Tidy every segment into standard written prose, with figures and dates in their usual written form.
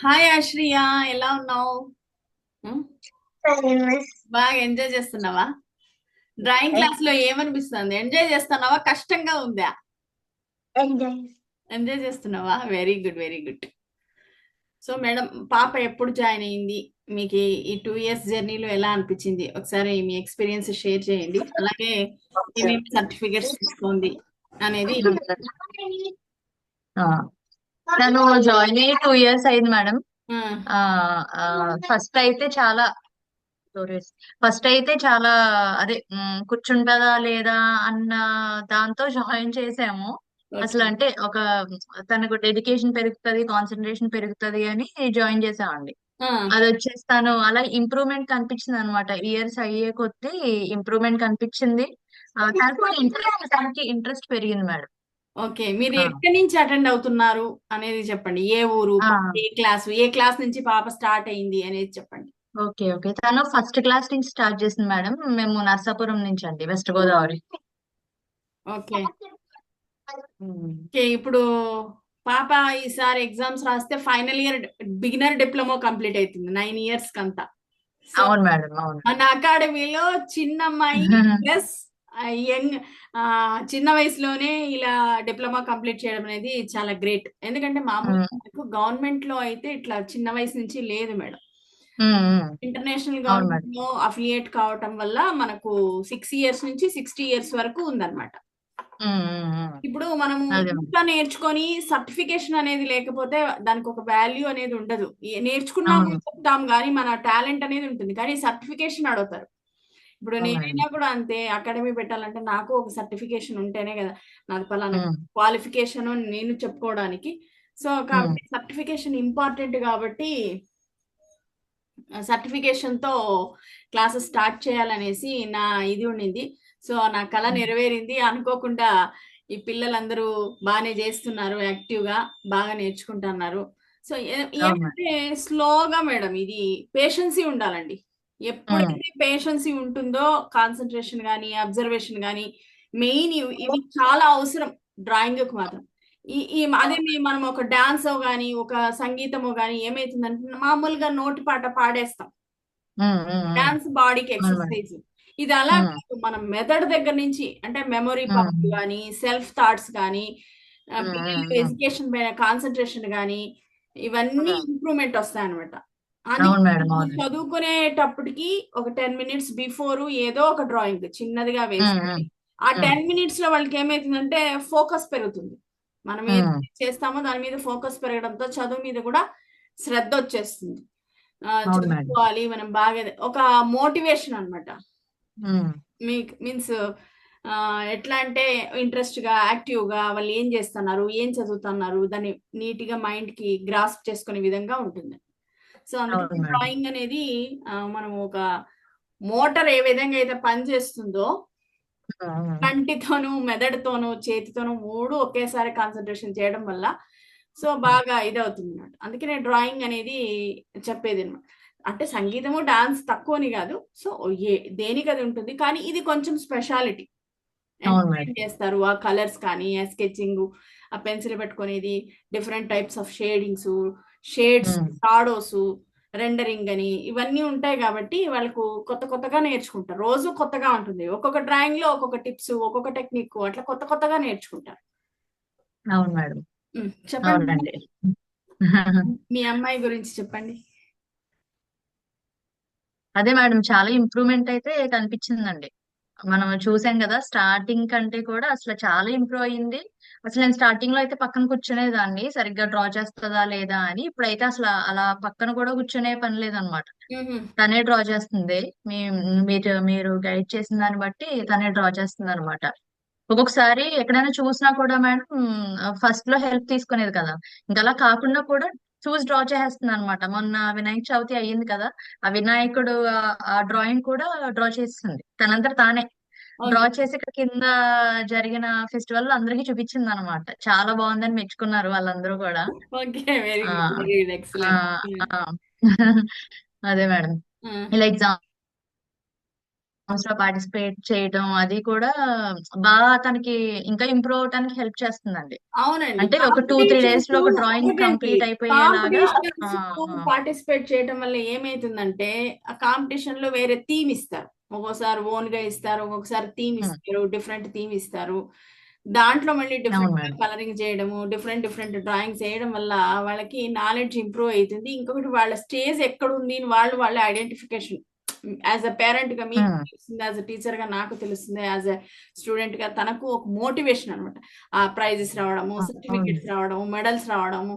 Hi Ashriya, ఎలా ఉన్నావు? ఉమ్, సరే మిస్. బాగా ఎంజాయ్ చేస్తున్నావా? డ్రాయింగ్ క్లాస్ లో ఏమనిపిస్తుంది? ఎంజాయ్ చేస్తున్నావా, కష్టంగా ఉందా? ఎంజాయ్. ఎంజాయ్ చేస్తున్నావా? Very good, very good. So madam, పాప ఎప్పుడు జాయిన్ అయింది? మీకు ఈ 2 ఇయర్స్ జర్నీలో ఎలా అనిపించింది? ఒకసారి మీ ఎక్స్పీరియన్స్ షేర్ చేయండి. అలాగే ఓకే. ఏమేమి సర్టిఫికెట్స్ తీసుకోండి అనేది. ఆ, తను జాయిన్ అయ్యి 2 ఇయర్స్ అయింది మేడం. ఉమ్, ఆ ఫస్ట్ అయితే చాలా ఫస్ట్ అయితే చాలా అదే కూర్చుంటదా లేదా అన్న దాంతో జాయిన్ చేసాము. అసలు ఓకే. అంటే ఒక తనకు డెడికేషన్ పెరుగుతుంది, కాన్సన్ట్రేషన్ పెరుగుతుంది అని జాయిన్ చేసామండి. ఆ, అది వచ్చేసి తను అలా ఇంప్రూవ్మెంట్ కనిపించింది అనమాట. ఇయర్స్ అయ్యే కొద్దీ ఇంప్రూవ్మెంట్ కనిపించింది. తనకి ఇంట్రెస్ట్ పెరిగింది మేడం. ఓకే. మీరు ఆ ఎక్కడి నుంచి అటెండ్ అవుతున్నారు అనేది చెప్పండి. ఏ ఊరు, ఆ ఏ క్లాస్ నుంచి పాప స్టార్ట్ అయింది అనేది చెప్పండి. ఓకే ఓకే, తను ఫస్ట్ క్లాస్ నుంచి స్టార్ట్ చేసింది మేడం. మేము నర్సాపురం నుంచి అండి, వెస్ట్ గోదావరి. ఓకే. ఉమ్. ఓకే. ఇప్పుడు పాప ఈసారి ఎగ్జామ్స్ రాస్తే final year beginner diploma complete అవుతుంది 9 ఇయర్స్ కంతా. సో అవును మేడం, అవును. మన అకాడమీలో చిన్న అమ్మాయి ప్లస్ యంగ్, చిన్న వయసులోనే ఇలా డిప్లొమా కంప్లీట్ చేయడం అనేది చాలా గ్రేట్. ఎందుకంటే మామూలుగా ఉమ్, మనకు గవర్నమెంట్ లో అయితే ఇట్లా చిన్న వయసు నుంచి లేదు మేడం. ఉమ్. ఇంటర్నేషనల్ అవును మేడం. గవర్నమెంట్ లో అఫిలియేట్ కావటం వల్ల మనకు 6 ఇయర్స్ నుంచి 60 ఇయర్స్ వరకు ఉందన్నమాట. ఉమ్. ఇప్పుడు మనము అదే మేడం. ఇంట్లో నేర్చుకొని సర్టిఫికేషన్ అనేది లేకపోతే దానికి ఒక వాల్యూ అనేది ఉండదు. నేర్చుకున్నాము అవును చెప్తాం కానీ మన టాలెంట్ అనేది ఉంటుంది, కానీ సర్టిఫికేషన్ అడుగుతారు. ఇప్పుడు అవును మేడం. నేనైనా కూడా అంతే, అకాడమీ పెట్టాలంటే నాకు ఒక సర్టిఫికేషన్ ఉంటేనే కదా నాది పలానా ఉమ్, క్వాలిఫికేషన్ నేను చెప్పుకోవడానికి. సో ఉమ్. కాబట్టి సర్టిఫికేషన్ ఇంపార్టెంట్ కాబట్టి సర్టిఫికేషన్ తో క్లాసెస్ స్టార్ట్ చేయాలనేసి నా ఇది ఉండింది. సో నా కళ ఉమ్. నెరవేరింది అనుకోకుండా. ఈ పిల్లలందరూ బాగానే చేస్తున్నారు, యాక్టివ్ గా బాగా నేర్చుకుంటున్నారు. సో అవును మేడం. ఏమంటే స్లోగా మేడం, ఇది పేషెన్సీ ఉండాలండి. ఉమ్, ఎప్పుడైతే పేషెన్సీ ఉంటుందో కాన్సన్ట్రేషన్ కానీ అబ్జర్వేషన్ కానీ మెయిన్ ఇవి చాలా అవసరం డ్రాయింగ్ కు మాత్రం. అదే మనం ఒక డాన్స్ గానీ ఒక సంగీతమో గానీ ఏమైతుందంటే మామూలుగా నోటి పాట పాడేస్తాం. ఉమ్. డాన్స్ బాడీకి అవును మేడం. ఎక్సర్సైజ్. ఇది అలా ఉమ్, కాదు, మనం మెథడ్ దగ్గర నుంచి అంటే మెమొరీ పవర్ ఉమ్. కానీ సెల్ఫ్ థాట్స్ కానీ పిల్లలు ఉమ్. ఎడ్యుకేషన్ పైన కాన్సన్ట్రేషన్ కానీ ఇవన్నీ ఉమ్. ఇంప్రూవ్మెంట్ వస్తాయన్నమాట. అందుకే అవును మేడం, మనం అవునండి. చదువుకునేటప్పటికి ఒక 10 minutes బిఫోర్ ఏదో ఒక డ్రాయింగ్ చిన్నదిగా ఉమ్, వేస్తే ఉమ్. ఆ ఉమ్. 10 minutes లో వాళ్ళకి ఏమైతుందంటే ఫోకస్ పెరుగుతుంది. మనం ఉమ్. ఏదైతే చేస్తామో దాని మీద ఫోకస్ పెరగడంతో చదువు మీద కూడా శ్రద్ధ వచ్చేస్తుంది. అవును మేడం. చదువుకోవాలి మనం బాగా, ఒక మోటివేషన్ అన్నమాట. ఉమ్. మీకు మీన్స్ ఎట్లా అంటే ఇంట్రెస్ట్ గా యాక్టివ్ గా వాళ్ళు ఏం చేస్తున్నారు, ఏం చదువుతున్నారు, దాన్ని నీట్ గా మైండ్ కి గ్రాస్ప్ చేసుకునే విధంగా ఉంటుంది. సో అవును అందుకని మేడం. డ్రాయింగ్ అనేది మనం ఒక మోటార్ ఏ విధంగా అయితే పనిచేస్తుందో ఉమ్. కంటితోనూ మెదడుతోనూ చేతితోనూ మూడు ఒకేసారి కాన్సన్ట్రేషన్ చేయడం వల్ల సో ఉమ్. బాగా ఇదవుతుంది అనమాట. అందుకే నేను డ్రాయింగ్ అనేది చెప్పేది అనమాట. అంటే సంగీతము డాన్స్ తక్కువని కాదు. సో దేనికి అది ఉంటుంది, కానీ ఇది కొంచెం స్పెషాలిటీ. అవును మేడం. ఎంటర్టైన్ చేస్తారు ఆ కలర్స్ కానీ ఆ స్కెచింగ్, ఆ పెన్సిల్ పెట్టుకునేది, different types of shadings, shades, um. Shadows, rendering అని ఇవన్నీ ఉంటాయి కాబట్టి వాళ్ళకు కొత్త కొత్తగా నేర్చుకుంటారు. రోజు కొత్తగా ఉంటుంది, ఒక్కొక్క డ్రాయింగ్ లో ఒక్కొక్క టిప్స్, ఒక్కొక్క టెక్నిక్ అట్లా కొత్త కొత్తగా నేర్చుకుంటారు. అవును మేడం. చెప్పండి మేడం. అవునండి. మీ అమ్మాయి గురించి చెప్పండి. అదే మేడం, చాలా ఇంప్రూవ్మెంట్ అయితే కనిపించిందండి. మనం చూసాం కదా, స్టార్టింగ్ కంటే కూడా అసలు చాలా ఇంప్రూవ్ అయ్యింది. అసలు నేను స్టార్టింగ్ లో అయితే పక్కన కూర్చునేదాన్ని, సరిగ్గా డ్రా చేస్తుందా లేదా అని. ఇప్పుడైతే అసలు అలా పక్కన కూడా కూర్చునే పని లేదనమాట. మ్మ్. తనే డ్రా చేస్తుంది. మీ మీరు మీరు గైడ్ చేసిన దాన్ని బట్టి తనే డ్రా చేస్తుంది అనమాట. ఒక్కొక్కసారి ఎక్కడైనా చూసినా కూడా మేడం, ఫస్ట్ లో హెల్ప్ తీసుకునేది కదా, ఇంకా అలా కాకుండా కూడా చూసి డ్రా చేసేస్తుంది అనమాట. మొన్న వినాయక చవితి అయ్యింది కదా, ఆ వినాయకుడు ఆ డ్రాయింగ్ కూడా డ్రా చేస్తుంది తనంతట తానే. Draw okay. చేసి ఇక్కడ కింద జరిగిన ఫెస్టివల్ లో అందరికీ చూపించింది అనమాట. చాలా బాగుందని మెచ్చుకున్నారు వాళ్ళందరూ కూడా. ఓకే, వెరీ ఆ గుడ్, వెరీ గుడ్, ఆ ఎక్సలెంట్. ఆ అదే మేడం, ఇలా ఎగ్జామ్ లో పార్టిసిపేట్ చేయడం అది కూడా బాగా తనకి ఇంకా ఇంప్రూవ్ అవడానికి హెల్ప్ చేస్తుందండి. అవునండి. అంటే ఒక 2-3 డేస్ కాంపిటీషన్స్ లో ఒక డ్రాయింగ్ ఒకటండి. కంప్లీట్ అయిపోయేలాగా. ఆ కాంపిటీషన్స్ ఆ, పార్టిసిపేట్ చేయటం వల్ల ఏమైతుందంటే, ఆ కాంపిటీషన్‌లో వేరే థీమ్ ఇస్తారు. ఒక్కోసారి ఓన్‌గా ఇస్తారు. ఒక్కొక్కసారి థీమ్ ఉమ్, ఇస్తారు. డిఫరెంట్ థీమ్ ఇస్తారు. దాంట్లో మళ్ళీ అవును డిఫరెంట్‌గా మేడం. కలరింగ్ చేయడము, డిఫరెంట్ డిఫరెంట్ డ్రాయింగ్స్ ఏయడం వల్ల వాళ్ళకి నాలెడ్జ్ ఇంప్రూవ్ అయితుంది. ఇంకొకటి వాళ్ళ స్టేజ్ ఎక్కడుంది అని వాళ్ళే ఐడెంటిఫికేషన్ యాస్ ఎ పేరెంట్‌గా మీకు ఉమ్, తెలుస్తుంది. యాస్ ఎ టీచర్‌గా నాకు తెలుస్తుంది. యాస్ ఎ స్టూడెంట్‌గా తనకు ఒక మోటివేషన్ అనమాట. ఆ ప్రైజెస్ రావడము, అవును సర్టిఫికేట్స్ రావడము, మెడల్స్ రావడము.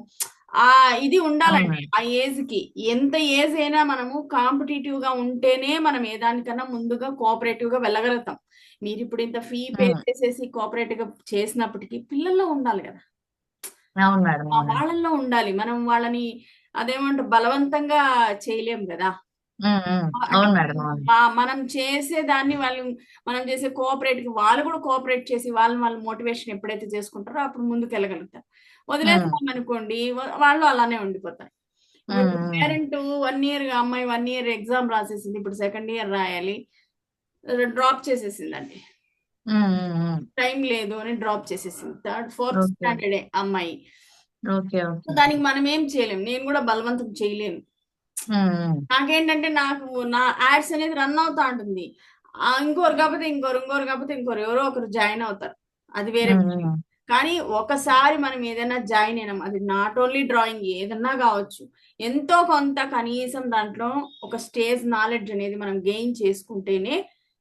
ఆ ఇది అవును ఉండాలండి. మేడం. ఆ ఏజ్‌కి. ఎంత ఏజ్ అయినా మనము కాంపిటీటివ్‌గా ఉంటేనే మనం ఏ దానికన్నా ముందుగా కోఆపరేటివ్‌గా వెళ్ళగలుగుతాం. మీరిప్పుడు ఇంత ఫీ పే ఉమ్, చేసేసి కోఆపరేటివ్‌గా చేసినప్పటికి పిల్లల్లో ఉండాలి గదా! అవును మేడం. అవునండి. వాళ్ళల్లో ఉండాలి. మనం వాళ్ళని అదేమంటారు బలవంతంగా చేయలేం గదా! అంటే అవును మేడం. అవును. మనం చేసేదాన్ని మనం చేసే కోఆపరేట్‌కి వాళ్ళు కూడా కోఆపరేట్ చేసి వాళ్ళు మోటివేషన్ ఎప్పుడైతే చేసుకుంటారో అప్పుడు ముందుకెళ్ళగలుగుతారు. ఉమ్, వదిలేసామనుకోండి వాళ్ళు అలానే ఉండిపోతారు. ఇప్పుడు ఉమ్, ఉమ్, పేరెంట్ 1 ఇయర్ అమ్మాయి 1 ఇయర్ ఎగ్జామ్ రాసేసింది. ఇప్పుడు సెకండ్ ఇయర్ రాయాలి. డ్రాప్ చేసేసిందండి. ఉమ్, ఉమ్, టైం లేదు అని డ్రాప్ చేసేసింది. థర్డ్, ఫోర్త్ ఓకే స్టాండర్డే అమ్మాయి. Okay so, okay. దానికి మనం ఏం చేయలేం. నేను కూడా బలవంతం చేయలేను. ఉమ్, నాకేంటంటే నా యాడ్స్ అనేది రన్ అవుతా ఉంటుంది. ఇంకోరు కాకపోతే ఇంకోరు, ఇంకోరు కాకపోతే ఇంకోరు ఎవరో ఒకరు జాయిన్ అవుతారు. అది వేరే ఉమ్, విషయం. ఉమ్, కానీ ఒకసారి మనం ఏదైనా జాయిన్ అయినాం అది నాట్ ఓన్లీ డ్రాయింగ్ ఏదన్నా కావచ్చు. ఎంతో కొంత కనీసం దాంట్లో ఒక స్టేజ్ నాలెడ్జ్ అనేది మనం గెయిన్ చేసుకుంటేనే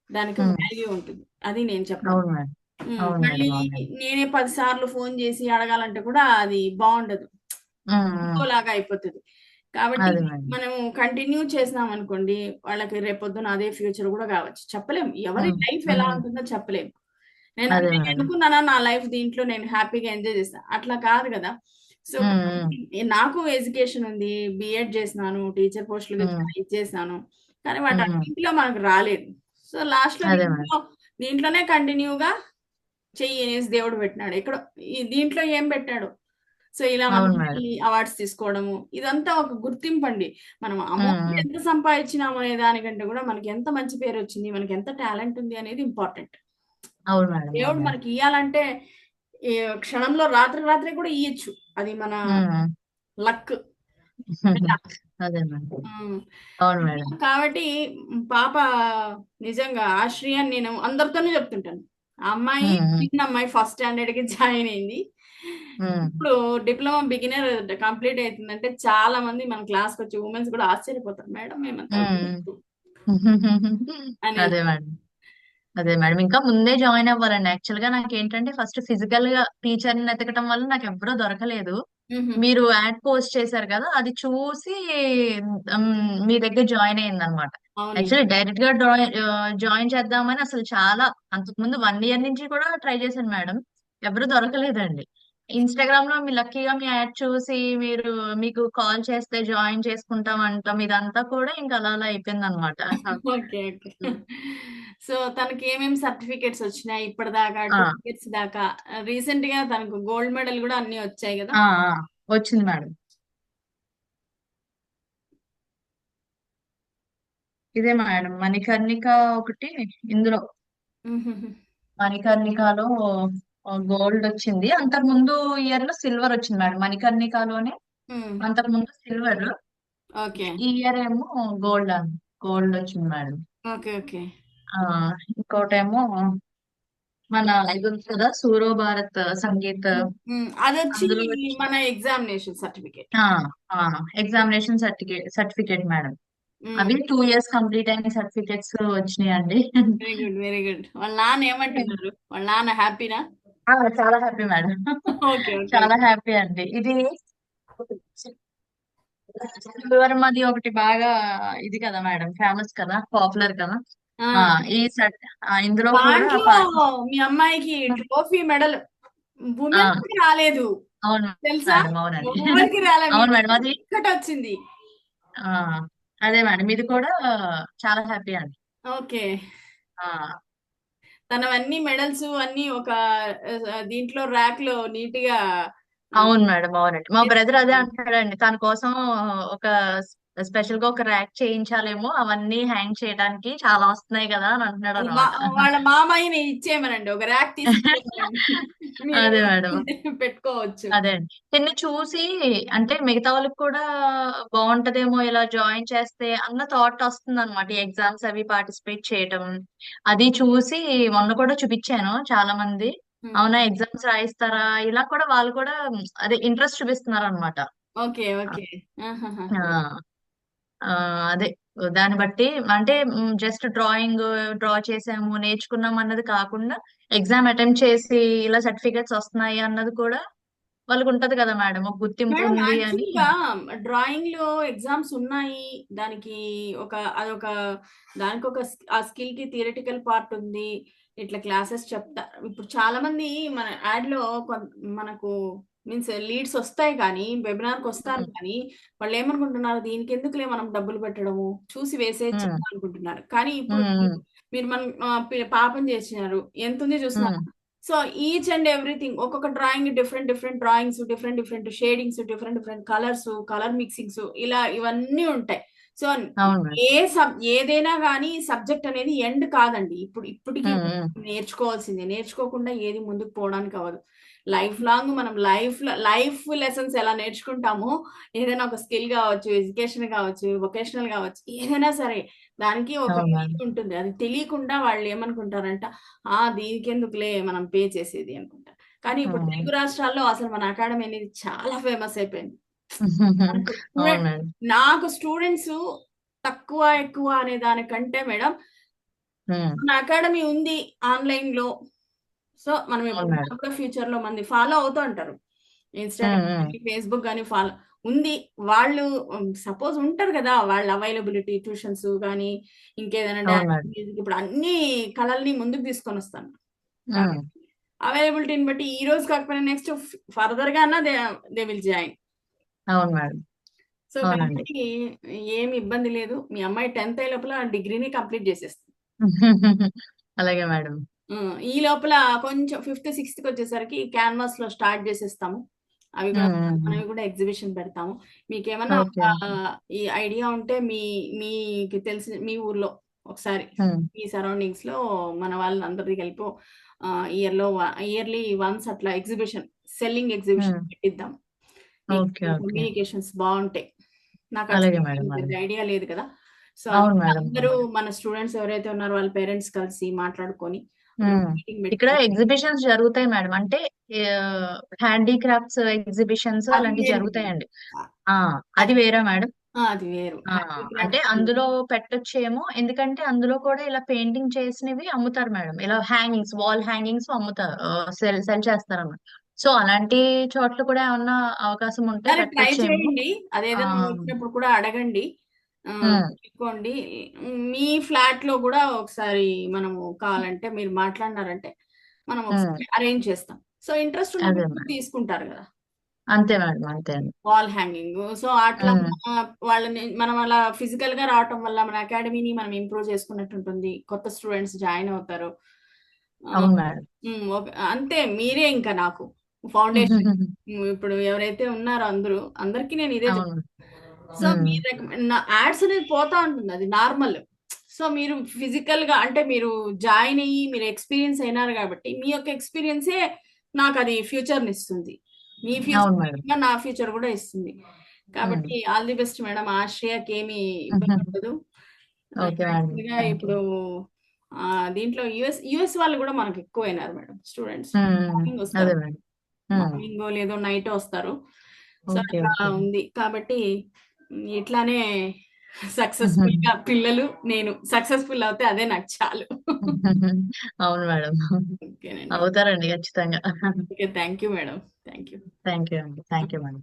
దానికి ఉమ్, వాల్యూ ఉంటుంది. అది నేను చెప్పడం. అవును మేడం. అవును మళ్ళీ మేడం. అవునండి. నేనే 10 సార్లు ఫోన్ చేసి అడగాలంటే కూడా అది బావుండదు. ఉమ్, ఉమ్, ఇంకోలాగా అయిపోతది. కాబట్టి అదే మేడం. మనము కంటిన్యూ చేసినామనుకోండి, వాళ్ళకి రేపొద్దున అదే ఫ్యూచర్ గూడా గావచ్చు. చెప్పలేం. ఎవరి ఉమ్, లైఫ్ ఎలా ఉమ్, ఉంటుందో చెప్పలేం. అదే నేను మేడం. ఎన్నుకున్నానా నా లైఫ్ దీంట్లో నేను హ్యాపీగా ఎంజాయ్ చేస్తా. అట్లా కాదు గదా! సో, ఉమ్, ఉమ్, కాబట్టి నాకు ఎడ్యుకేషన్ ఉంది. బీఎడ్ చేసినాను. టీచర్ పోస్టులకి ఉమ్, ఇచ్చేసాను. కానీ ఉమ్, వాటన్నింటిలో మనకు రాలేదు. సో, లాస్ట్‌లో అదే మేడం. దీంట్లోనే కంటిన్యూగా చెయ్యి అనేసి దేవుడు పెట్టినాడు. ఎక్కడో దీంట్లో ఏం పెట్టాడు? సో, ఇలా అవును మనకి మేడం. అవార్డ్స్ తీసుకోవడము. ఇదంతా ఒక గుర్తింపండి. మనం ఉమ్, అమౌంట్ ఉమ్, ఎంత సంపాదించినాము అనే దానికంటే కూడా మనకి ఎంత మంచి పేరొచ్చింది, మనకి ఎంత టాలెంట్ ఉంది అనేది ఇంపార్టెంట్. అవును మేడం. దేవుడు అవునండి. మనకి ఇయ్యాలంటే ఈ క్షణంలో రాత్రే కూడా ఇయ్యొచ్చు. అది మన ఉమ్, లక్. ఉమ్, కదా! అదే మేడం. హ్మ్. అవును మేడం. కాబట్టి పాప నిజంగా ఆశ్రియ అని నేను అందరితోనూ చెప్తుంటాను. ఆ అమ్మాయి ఉమ్, ఉమ్, చిన్న అమ్మాయి ఫస్ట్ స్టాండర్డ్‌కి జాయిన్ అయింది. ఉమ్, ఇప్పుడు డిప్లొమా బిగినర్ కంప్లీట్ అయితుందంటే చాలా మంది మన క్లాస్‌కొచ్చి వుమెన్స్ కూడా ఆశ్చర్యపోతారు. మేడం మేమంత ఉమ్. అదృష్టం అనేసి. అదే మేడం. అదే మేడం. ఇంకా ముందే జాయిన్ అవ్వాలండి. యాక్చువల్ గా నాకేంటంటే ఫస్ట్ ఫిజికల్ గా టీచర్‌ని ఎతకటం వల్ల నాకు ఎవ్వరూ దొరకలేదు. హుహు. మీరు యాడ్ పోస్ట్ చేశారు కదా! అది చూసి మీ దగ్గర జాయిన్ అయిందనమాట. అవునండి. యాక్చువల్లీ డైరెక్ట్ గా జాయిన్ చేద్దామని అసలు చాలా అంతకుముందు 1 ఇయర్ నుంచి కూడా ట్రై చేశాను మేడం. ఎవరు దొరకలేదండి. ఇన్‌స్టాగ్రామ్ లో మీ లక్కీగా మీ యాడ్ చూసి మీకు కాల్ చేస్తే జాయిన్ చేసుకుంటాం అంటాం. ఇదంతా కూడా ఇంకా అలా అయిపోయిందనమాట. ఓకే. ఓకే. సో, తనకి ఏమేమి సర్టిఫికేట్స్ వచ్చినాయి ఇప్పటిదాకా ఆ! 2 ఇయర్స్ దాకా? రీసెంట్‌గా తనకు గోల్డ్ మెడల్ గూడా అన్నీ వచ్చాయి గదా! ఆ! ఆ! వచ్చింది మేడం. ఇదే మేడం మణికర్ణిక ఒకటి ఇందులో హుహుహు. మణికర్ణికలో గోల్డ్ వచ్చింది. అంతకు ముందు ఇయర్ లో సిల్వర్ వచ్చింది మేడం. మణికర్ణికలోనే హ్మ్. అంతకు ముందు సిల్వర్, ఓకే. ఈ ఇయర్ ఏమో గోల్డ్ గోల్డ్ వచ్చింది మేడం. ఓకే. ఓకే. ఆ ఇంకోటేమో మన ఇది ఉంది కదా సూరో భారత్ సంగీత్, హ్మ్. హ్మ్. అదొచ్చి అందులో మన ఎగ్జామినేషన్ సర్టిఫికేట్. ఆ ఎగ్జామినేషన్ సర్టిఫికేట్ మేడం. హ్మ్. అవి 2 ఇయర్స్ కంప్లీట్ అయిన సర్టిఫికేట్స్ వచ్చినాయండి. Very good. Very good. వాళ్ళ నాన్న ఏమంటున్నారు? వాళ్ళ నాన్న హ్యాపీనా? చాలా హ్యాపీ మేడం. ఓకే. ఓకే. చాలా హ్యాపీ అండి. ఇది శనివారం అది ఒకటి బాగా ఇది కదా మేడం, ఫేమస్ కదా, పాపులర్ కదా. ఆ! ఆ ఈ సట్ ఇందులో కూడా దాంట్లో పార్టిస్ మీ అమ్మాయికి ట్రోఫీ, మెడల్ ఆ వుమెన్స్‌కి రాలేదు. అవును తెలుసా? మేడం. అవునండి. ఎవ్వరికీ రాలే. మీ అవును మేడం. అమ్మాయికి అది ఒక్కటొచ్చింది. ఆ అదే మేడం. ఇది కూడా చాలా హ్యాపీ అండి. ఓకే. ఆ తనవన్నీ మెడల్స్ అన్నీ ఒక దీంట్లో ర్యాక్‌లో నీట్‌గా ఆహ్, అవును మేడం. అవునండి. మా బ్రదర్ అదే పెట్టేసుకుంది. అంటాడండి. తన కోసం ఒక స్పెషల్ గా ఒక ర్యాక్ చేయించాలేమో అవన్నీ హ్యాంగ్ చేయడానికి చాలా వస్తున్నాయి కదా అని అంటున్నాడు వాళ్ళ అనమాట. వాళ్ళ మామయ్యని ఇచ్చేయమనండి, ఒక ర్యాక్ తీసి ఇచ్చేయమనండి. మీరు అదే మేడం. పెట్టుకోవచ్చు. అదే అండి దీన్ని చూసి అంటే మిగతా వాళ్ళకి కూడా బాగుంటదేమో ఇలా జాయిన్ చేస్తే అన్న థాట్ వస్తుంది అనమాట. ఈ ఎగ్జామ్స్ అవి పార్టిసిపేట్ చేయటం అది చూసి మొన్న కూడా చూపించాను చాలా మంది. అవునా ఎగ్జామ్స్ రాయిస్తారా ఇలా కూడా వాళ్ళు కూడా అదే ఇంట్రెస్ట్ చూపిస్తున్నారు అనమాట. Okay, okay. ఆహాహా. ఆ ఆ అదే దాన్ని బట్టి అంటే జస్ట్ డ్రాయింగ్ డ్రా చేసాము నేర్చుకున్నాం అన్నది కాకుండా ఎగ్జామ్ అటెంప్ట్ చేసి ఇలా సర్టిఫికెట్స్ వస్తున్నాయి అన్నది కూడా వాళ్ళకు ఉంటది కదా మేడం, ఒక గుర్తింపు మేడం ఉంది అని. యాక్చువల్ గా డ్రాయింగ్ లో ఎగ్జామ్స్ ఉన్నాయి. దానికి ఒక అదొక దానికి ఒక ఆ స్కిల్ కి థియరిటికల్ పార్ట్ ఉంది. ఇట్లా క్లాసెస్ చెప్తా. ఇప్పుడు చాలా మంది మన యాడ్ లో మనకు మీన్స్ లీడ్స్ వస్తాయి కానీ వెబినార్ కి వస్తారు ఉమ్, కానీ వాళ్ళు ఏమనుకుంటున్నారు, దీనికి ఎందుకులే మనం డబ్బులు పెట్టడము, చూసి వేసేయచ్చు ఉమ్, అనుకుంటున్నారు. కానీ ఇప్పుడు ఉమ్, మీరు మనం పాపం చేసినారు, ఎంత ఉంది చూస్తున్నారు. ఉమ్, సో ఈచ్ అండ్ ఎవ్రీథింగ్, ఒక్కొక్క drawing different different drawings, different different shadings, different different colours, colour mixings, ఇలా ఇవన్నీ ఉంటాయి. సో అవును మేడం. ఏదైనా కానీ సబ్జెక్ట్ అనేది ఎండ్ కాదండి. ఇప్పటికీ ఉమ్, ఉమ్, నేర్చుకోవాల్సిందే. నేర్చుకోకుండా ఏది ముందుకు పోవడానికి అవ్వదు. లైఫ్ లాంగ్ మనం లైఫ్ లెసన్స్ ఎలా నేర్చుకుంటామో, ఏదైనా ఒక స్కిల్ కావచ్చు, ఎడ్యుకేషన్ కావచ్చు, వొకేషనల్ కావచ్చు, ఏదైనా సరే దానికి ఒక అవును మేడం. మీనింగ్ ఉంటుంది. అది తెలియకుండా వాళ్ళు ఏమనుకుంటారంట, దీనికెందుకులే మనం పే చేసేది అనుకుంటారు. కానీ ఇప్పుడు ఉమ్, తెలుగు రాష్ట్రాల్లో అసలు మన అకాడమీ అనేది చాలా ఫేమస్ అయిపోయింది. మనకు అవును మేడం. నాకు స్టూడెంట్స్ తక్కువ ఎక్కువ అనే దానికంటే మేడం, ఉమ్, మన అకాడమీ ఉంది ఆన్లైన్ లో. సో మనం అవును ఎప్పుడు మేడం. కూడా ఫ్యూచర్ లో మంది ఫాలో అవుతూ ఉంటారు. ఉమ్, ఇన్స్టాగ్రామ్ ఉమ్, కానీ ఫేస్బుక్ కానీ ఫాలో ఉంది. వాళ్ళు సపోజ్ ఉంటారు కదా, వాళ్ళ అవైలబిలిటీ ట్యూషన్స్ కానీ ఇంకేదైనా అవును డాన్స్ మేడం. మ్యూజిక్, ఇప్పుడు అన్ని కళల్ని ముందుకు తీసుకొని వస్తాను. ఉమ్, కాబట్టి అవైలబిలిటీని బట్టి ఈ రోజు కాకపోయినా నెక్స్ట్ ఫర్దర్ గా అన్నా దే విల్ జాయిన్. అవును మేడం. సో అవునండి. కాబట్టి ఏమి ఇబ్బంది లేదు. మీ అమ్మాయి 10th అయ్యే లోపల డిగ్రీని కంప్లీట్ చేసేస్తుంది. అలాగే మేడం. ఈ లోపల కొంచెం ఫిఫ్త్ సిక్స్త్ కి వచ్చేసరికి క్యాన్వాస్ లో స్టార్ట్ చేసేస్తాము. అవి కూడా ఉమ్, ఉమ్, ఉమ్. మనవి కూడా ఎగ్జిబిషన్ పెడతాము. మీకేమన్నా ఒక ఓకే. ఈ ఐడియా ఉంటే మీకు తెలిసిన మీ ఊర్లో ఒకసారి, ఉమ్, మీ సరౌండింగ్స్ లో మన వాళ్ళని అందరికీ కలిపి ఇయర్లీ వన్స్ అట్లా ఎగ్జిబిషన్, సెల్లింగ్ ఎగ్జిబిషన్ ఉమ్. పెట్టిద్దాం. ఓకే, మీకు ఓకే. కమ్యూనికేషన్స్ బాగుంటాయి. నాకు అలాగే యాక్చువల్లీ మేడం. పెద్ద అలాగే. ఐడియా లేదు కదా. సో అవును మేడం. అందరూ మన స్టూడెంట్స్ ఎవరైతే ఉన్నారో వాళ్ళ పేరెంట్స్ కలిసి మాట్లాడుకొని ఒక ఉమ్. మీటింగ్ ఇక్కడ పెట్టుకొని. ఎగ్జిబిషన్స్ జరుగుతాయి మేడం. అంటే హ్యాండీక్రాఫ్ట్స్ ఎగ్జిబిషన్స్ అది అలాంటివి వేరు మేడం. జరుగుతాయండి. ఆ, ఆ అది వేరా మేడం. అది వేరు ఆ అంటే హ్యాండిక్రాఫ్ట్స్. అందులో పెట్టొచ్చేమో ఎందుకంటే అందులో కూడా ఇలా పెయింటింగ్ చేసినవి అమ్ముతారు మేడం. ఇలా హ్యాంగింగ్స్ వాల్ హ్యాంగింగ్స్ అమ్ముతారు, సెల్ సెల్ చేస్తారన్నమాట. సో అలాంటి చోట్ల కూడా ఏమన్నా అవకాశం ఉంటే సరే ట్రై పెట్టొచ్చేమో. చేయండి. ఆ అదేదైనా వచ్చినప్పుడు కూడా అడగండి. ఉమ్, తీసుకోండి. మీ ఫ్లాట్ లో కూడా ఒకసారి మనము కావాలంటే మీరు మాట్లాడినారంటే మనం ఉమ్, ఒకసారి అరేంజ్ చేస్తాం. సో ఇంట్రెస్ట్ ఉన్న అదే వాళ్ళు మేడం. తీసుకుంటారు కదా అంతే మేడం. అంతే అండి. Wall hanging. సో అట్లా ఉమ్, వాళ్ళని మనం అలా ఫిజికల్ గా రావటం వల్ల మన అకాడమీని మనం ఇంప్రూవ్ చేసుకున్నట్టు ఉంటుంది. కొత్త స్టూడెంట్స్ జాయిన్ అవుతారు. ఆ, అవును మేడం. అంతే. మీరే ఇంకా నాకు ఫౌండేషన్. ఇప్పుడు ఎవరైతే ఉన్నారో అందరికీ నేను ఇదే చెప్తాను. అవును. సో ఉమ్, మీ నా యాడ్స్ అనేది పోతా ఉంటుంది, అది నార్మల్. సో మీరు ఫిజికల్ గా అంటే మీరు జాయిన్ అయ్యి మీరు ఎక్స్పీరియన్స్ అయినారు కాబట్టి మీ యొక్క ఎక్స్పీరియన్సే నాకు అది ఫ్యూచర్ ఇస్తుంది. మీ అవును మేడం. ఫ్యూచర్ నా ఫ్యూచర్ కూడా ఇస్తుంది. ఉమ్. కాబట్టి ఆల్ ది బెస్ట్ మేడం. ఆశ్రయకి ఏమి ఇబ్బంది ఉండదు. Okay madam. యాక్చువల్గా థ్యాంక్ యూ. ఇప్పుడు దీంట్లో యుఎస్ వాళ్ళు కూడా మనకు ఎక్కువైనారు మేడం స్టూడెంట్స్. మార్నింగ్ అదే వస్తారు, మేడం. ఉమ్, మార్నింగ్ లేదో నైట్ వస్తారు. సో ఓకే, అట్లా ఓకే. ఉంది కాబట్టి ఇట్లానే సక్సెస్ఫుల్ గా పిల్లలు నేను సక్సెస్ఫుల్ అవుతే అదే నాకు చాలు. అవును మేడం. ఓకేనండి. అవుతారండి ఖచ్చితంగా. Okay, thank you madam. Thank you. Thank you అండి. Thank you madam.